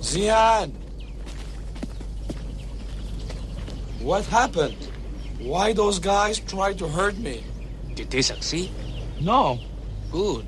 Zian! What happened? Why those guys tried to hurt me? Did they succeed? No. Good.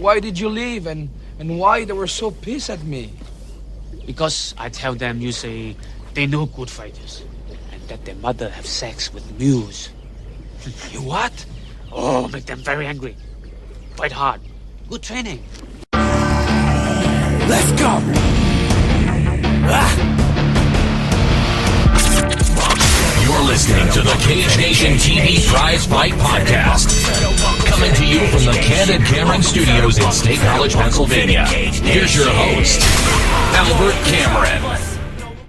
Why did you leave and why they were so pissed at me? Because I tell them you say they know good fighters and that their mother have sex with mules. You what? Oh, make them very angry. Fight hard. Good training. Let's go! You're listening to the Cage Nation TV Prizefight Podcast. Coming to you from the Candid Cameron Studios in State College, Pennsylvania. Here's your host, Albert Cameron.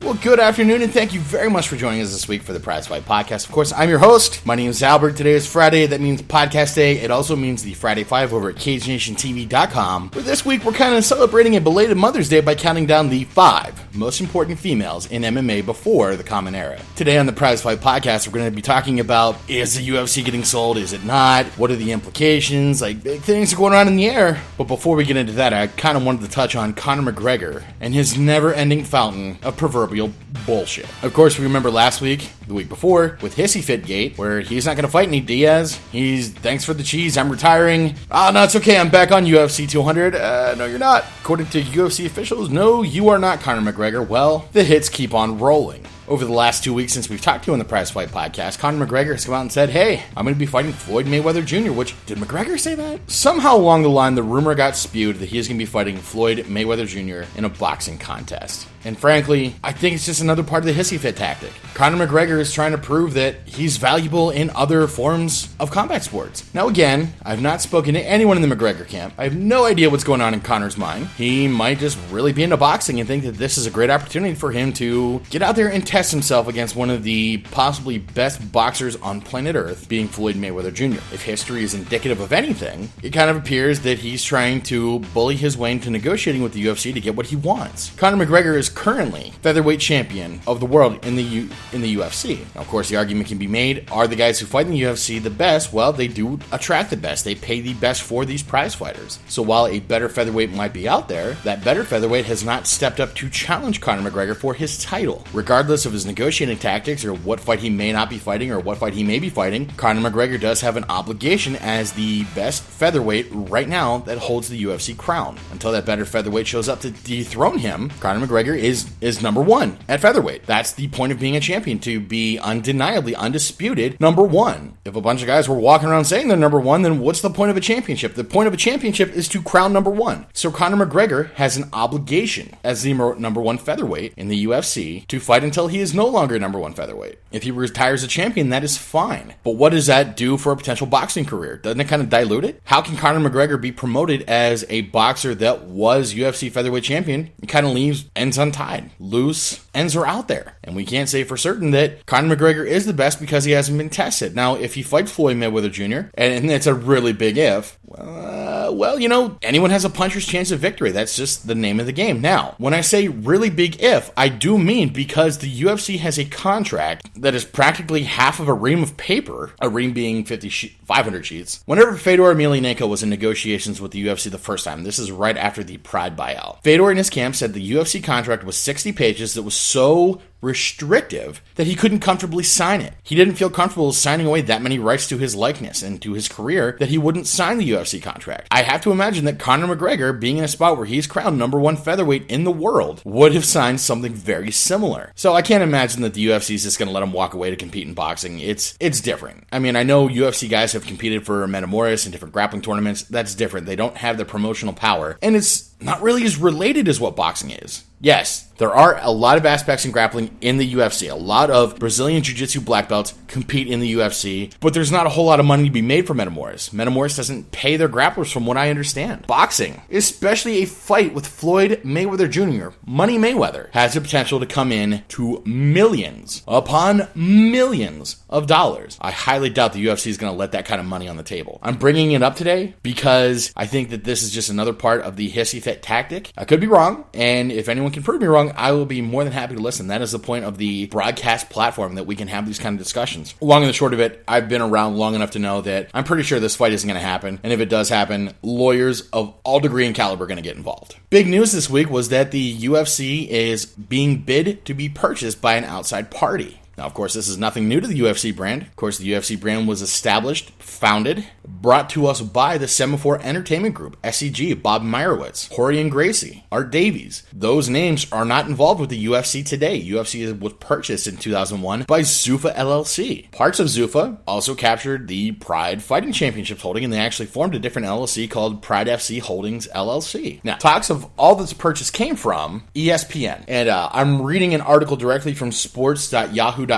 Well, good afternoon, and thank you very much for joining us this week for the Prizefight Podcast. Of course, I'm your host. My name is Albert. Today is Friday. That means podcast day. It also means the Friday Five over at CageNationTV.com. For this week, we're kind of celebrating a belated Mother's Day by counting down the 5 most important females in MMA before the Common Era. Today on the Prizefight Podcast, we're going to be talking about, is the UFC getting sold? Is it not? What are the implications? Like, big things are going on in the air. But before we get into that, I kind of wanted to touch on Conor McGregor and his never-ending fountain of proverbial bullshit. Of course, we remember last week, the week before, with Hissy Fit Gate, where he's not going to fight Nate Diaz. He's, thanks for the cheese, I'm retiring. Oh, no, it's okay, I'm back on UFC 200. No, you're not. According to UFC officials, no, you are not Conor McGregor. Well, the hits keep on rolling. Over the last 2 weeks since we've talked to you on the Prizefight Podcast, Conor McGregor has come out and said, hey, I'm going to be fighting Floyd Mayweather Jr., which, did McGregor say that? Somehow along the line, the rumor got spewed that he is going to be fighting Floyd Mayweather Jr. in a boxing contest. And frankly, I think it's just another part of the hissy fit tactic. Conor McGregor is trying to prove that he's valuable in other forms of combat sports. Now again, I've not spoken to anyone in the McGregor camp. I have no idea what's going on in Conor's mind. He might just really be into boxing and think that this is a great opportunity for him to get out there and test himself against one of the possibly best boxers on planet Earth, being Floyd Mayweather Jr. If history is indicative of anything, it kind of appears that he's trying to bully his way into negotiating with the UFC to get what he wants. Conor McGregor is currently featherweight champion of the world in the UFC. Now, of course, the argument can be made, are the guys who fight in the UFC the best? Well, they do attract the best. They pay the best for these prize fighters. So while a better featherweight might be out there, that better featherweight has not stepped up to challenge Conor McGregor for his title. Regardless of his negotiating tactics or what fight he may not be fighting or what fight he may be fighting, Conor McGregor does have an obligation as the best featherweight right now that holds the UFC crown. Until that better featherweight shows up to dethrone him, Conor McGregor is number one at featherweight. That's the point of being a champion, to be undeniably, undisputed number one. If a bunch of guys were walking around saying they're number one, then what's the point of a championship? The point of a championship is to crown number one. So Conor McGregor has an obligation as the number one featherweight in the UFC to fight until he is no longer number one featherweight. If he retires a champion, that is fine. But what does that do for a potential boxing career? Doesn't it kind of dilute it? How can Conor McGregor be promoted as a boxer that was UFC featherweight champion? It kind of leaves ends untied. Loose ends are out there. And we can't say for certain that Conor McGregor is the best because he hasn't been tested. Now, if he fights Floyd Mayweather Jr., and it's a really big if, well, you know, anyone has a puncher's chance of victory. That's just the name of the game. Now, when I say really big if, I do mean because the UFC has a contract that is practically half of a ream of paper, a ream being 500 sheets. Whenever Fedor Emelianenko was in negotiations with the UFC the first time, this is right after the Pride buyout, Fedor and his camp said the UFC contract was 60 pages that was so restrictive that he couldn't comfortably sign it. He didn't feel comfortable signing away that many rights to his likeness and to his career that he wouldn't sign the UFC contract. I have to imagine that Conor McGregor, being in a spot where he's crowned number one featherweight in the world, would have signed something very similar. So I can't imagine that the UFC is just going to let him walk away to compete in boxing. It's different. I mean, I know UFC guys have competed for Metamoris and different grappling tournaments. That's different. They don't have the promotional power, and it's not really as related as what boxing is. Yes, there are a lot of aspects in grappling in the UFC. A lot of Brazilian Jiu-Jitsu black belts compete in the UFC, but there's not a whole lot of money to be made for Metamoris. Metamoris doesn't pay their grapplers from what I understand. Boxing, especially a fight with Floyd Mayweather Jr., Money Mayweather, has the potential to come in to millions upon millions of dollars. I highly doubt the UFC is going to let that kind of money on the table. I'm bringing it up today because I think that this is just another part of the hissy fit tactic. I could be wrong, and if anyone anyone can prove me wrong, I will be more than happy to listen. That is the point of the broadcast platform, that we can have these kind of discussions. Long and the short of it, I've been around long enough to know that I'm pretty sure this fight isn't going to happen. And if it does happen, lawyers of all degree and caliber are going to get involved. Big news this week was that the UFC is being bid to be purchased by an outside party. Now, of course, this is nothing new to the UFC brand. Of course, the UFC brand was established, founded, brought to us by the Semaphore Entertainment Group, SEG, Bob Meyerowitz, Horian Gracie, Art Davies. Those names are not involved with the UFC today. UFC was purchased in 2001 by Zuffa LLC. Parts of Zuffa also captured the Pride Fighting Championships holding, and they actually formed a different LLC called Pride FC Holdings LLC. Now, talks of all this purchase came from ESPN, and I'm reading an article directly from sports.yahoo.com,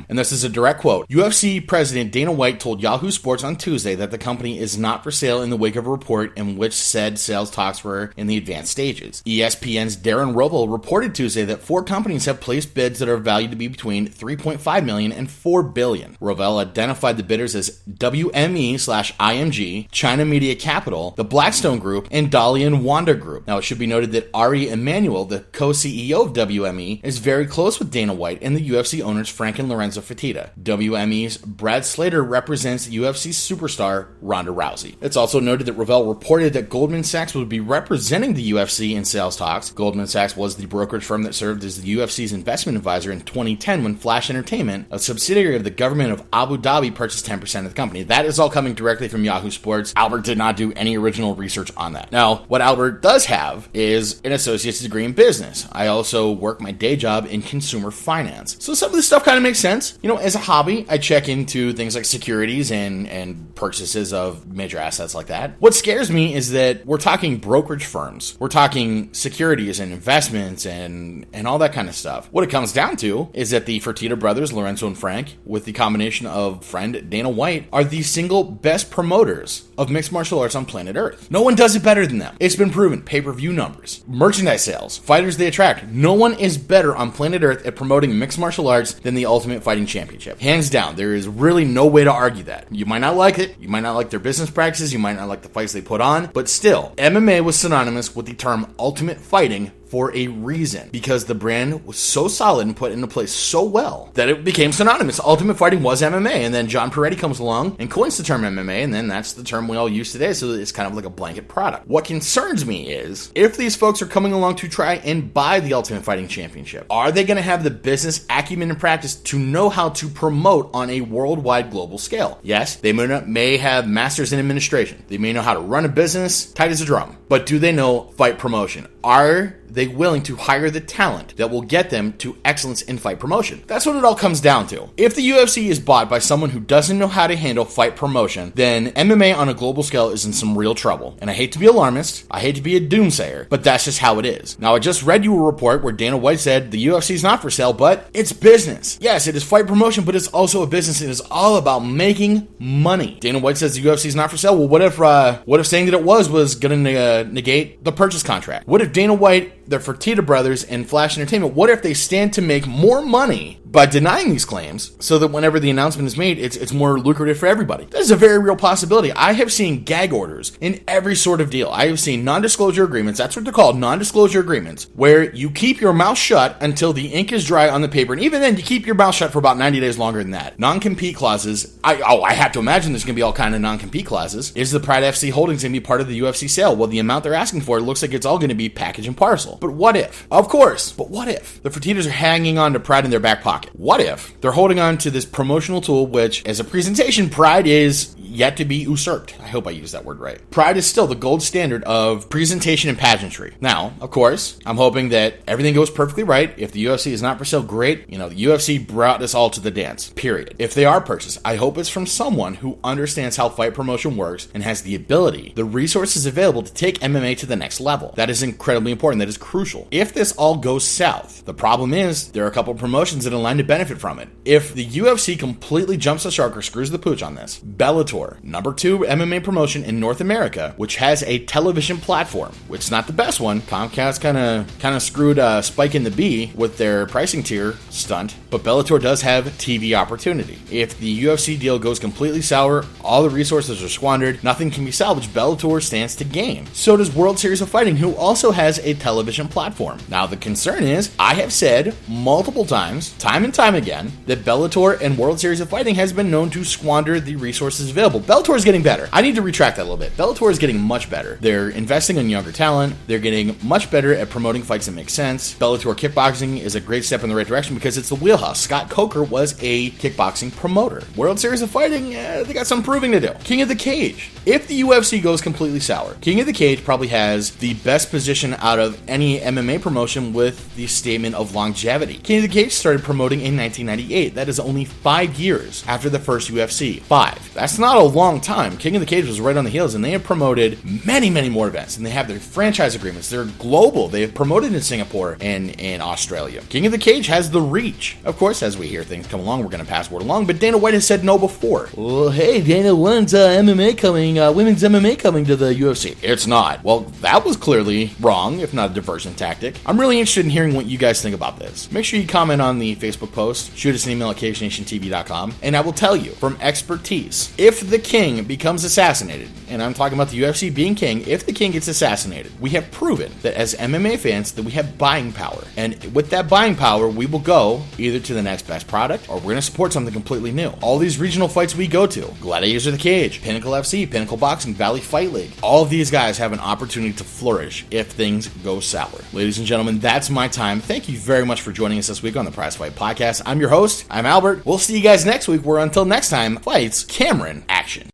and this is a direct quote. UFC President Dana White told Yahoo Sports on Tuesday that the company is not for sale in the wake of a report in which said sales talks were in the advanced stages. ESPN's Darren Rovell reported Tuesday that 4 companies have placed bids that are valued to be between $3.5 million and $4 billion. Rovell identified the bidders as WME/IMG, China Media Capital, the Blackstone Group, and Dalian Wanda Group. Now, it should be noted that Ari Emanuel, the co-CEO of WME, is very close with Dana White and the UFC owners Frank and Lorenzo Fertitta. WME's Brad Slater represents UFC superstar Ronda Rousey. It's also noted that Rovell reported that Goldman Sachs would be representing the UFC in sales talks. Goldman Sachs was the brokerage firm that served as the UFC's investment advisor in 2010 when Flash Entertainment, a subsidiary of the government of Abu Dhabi, purchased 10% of the company. That is all coming directly from Yahoo Sports. Albert did not do any original research on that. Now, what Albert does have is an associate's degree in business. I also work my day job in consumer finance. So some of this stuff kind of makes sense. You know, as a hobby, I check into things like securities and purchases of major assets like that. What scares me is that we're talking brokerage firms. We're talking securities and investments and all that kind of stuff. What it comes down to is that the Fertitta brothers, Lorenzo and Frank, with the combination of friend Dana White, are the single best promoters of mixed martial arts on planet Earth. No one does it better than them. It's been proven. Pay-per-view numbers, merchandise sales, fighters they attract. No one is better on planet Earth at promoting mixed martial arts than the Ultimate Fighting Championship. Hands down, there is really no way to argue that. You might not like it, you might not like their business practices, you might not like the fights they put on, but still, MMA was synonymous with the term Ultimate Fighting for a reason, because the brand was so solid and put into place so well that it became synonymous. Ultimate Fighting was MMA, and then John Peretti comes along and coins the term MMA, and then that's the term we all use today, so it's kind of like a blanket product. What concerns me is, if these folks are coming along to try and buy the Ultimate Fighting Championship, are they going to have the business acumen and practice to know how to promote on a worldwide global scale? Yes, they may have masters in administration. They may know how to run a business tight as a drum, but do they know fight promotion? Are they willing to hire the talent that will get them to excellence in fight promotion? That's what it all comes down to. If the UFC is bought by someone who doesn't know how to handle fight promotion, then MMA on a global scale is in some real trouble. And I hate to be alarmist, I hate to be a doomsayer, but that's just how it is. Now, I just read you a report where Dana White said the UFC is not for sale, but it's business. Yes, it is fight promotion, but it's also a business. It is all about making money. Dana White says the UFC is not for sale. Well, what if saying that it was going to negate the purchase contract? What if Dana White, the Fertitta brothers, and Flash Entertainment, what if they stand to make more money by denying these claims so that whenever the announcement is made, it's more lucrative for everybody? That is a very real possibility. I have seen gag orders in every sort of deal. I have seen non-disclosure agreements, that's what they're called, non-disclosure agreements, where you keep your mouth shut until the ink is dry on the paper, and even then, you keep your mouth shut for about 90 days longer than that. Non-compete clauses, I have to imagine there's going to be all kind of non-compete clauses. Is the Pride FC Holdings going to be part of the UFC sale? Well, the amount they're asking for, it looks like it's all going to be package and parcel. But what if? Of course, but what if the Fertittas are hanging on to Pride in their back pocket? What if they're holding on to this promotional tool, which, as a presentation, Pride is yet to be usurped? I hope I used that word right. Pride is still the gold standard of presentation and pageantry. Now, of course, I'm hoping that everything goes perfectly right. If the UFC is not for sale, great. You know, the UFC brought us all to the dance, period. If they are purchased, I hope it's from someone who understands how fight promotion works and has the ability, the resources available to take MMA to the next level. That is incredibly important. That is crucial. If this all goes south, the problem is there are a couple of promotions that align to benefit from it. If the UFC completely jumps the shark or screws the pooch on this, Bellator, number 2 MMA promotion in North America, which has a television platform, which is not the best one. Comcast kind of screwed Spike and the Bee with their pricing tier stunt, but Bellator does have TV opportunity. If the UFC deal goes completely sour, all the resources are squandered, nothing can be salvaged, Bellator stands to gain. So does World Series of Fighting, who also has a television television platform. Now, the concern is, I have said multiple times, time and time again, that Bellator and World Series of Fighting has been known to squander the resources available. Bellator is getting better. I need to retract that a little bit. Bellator is getting much better. They're investing in younger talent. They're getting much better at promoting fights that make sense. Bellator kickboxing is a great step in the right direction because it's the wheelhouse. Scott Coker was a kickboxing promoter. World Series of Fighting, they got some proving to do. King of the Cage. If the UFC goes completely sour, King of the Cage probably has the best position out of any MMA promotion with the statement of longevity. King of the Cage started promoting in 1998. That is only 5 years after the first UFC. 5. That's not a long time. King of the Cage was right on the heels, and they have promoted many, many more events, and they have their franchise agreements. They're global. They have promoted in Singapore and in Australia. King of the Cage has the reach. Of course, as we hear things come along, we're going to pass word along, but Dana White has said no before. Well, hey, Dana, when's MMA coming, women's MMA coming to the UFC? It's not. Well, that was clearly wrong, if not a diversion tactic. I'm really interested in hearing what you guys think about this. Make sure you comment on the Facebook post, shoot us an email at cagenationtv.com, and I will tell you from expertise, if the king becomes assassinated, and I'm talking about the UFC being king, if the king gets assassinated, we have proven that as MMA fans that we have buying power. And with that buying power, we will go either to the next best product or we're going to support something completely new. All these regional fights we go to, Gladiators of the Cage, Pinnacle FC, Pinnacle Boxing, Valley Fight League, all of these guys have an opportunity to flourish if things go sour. Ladies and gentlemen, that's my time. Thank you very much for joining us this week on the Prizefight Podcast. I'm your host. I'm Albert. We'll see you guys next week where until next time, fights Cameron action.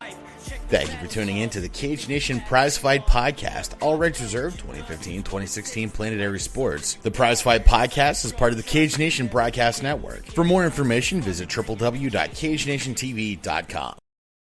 Thank you for tuning in to the Cage Nation Prizefight Podcast. All rights reserved, 2015-2016 Planetary Sports. The Prizefight Podcast is part of the Cage Nation Broadcast Network. For more information, visit www.cagenationtv.com.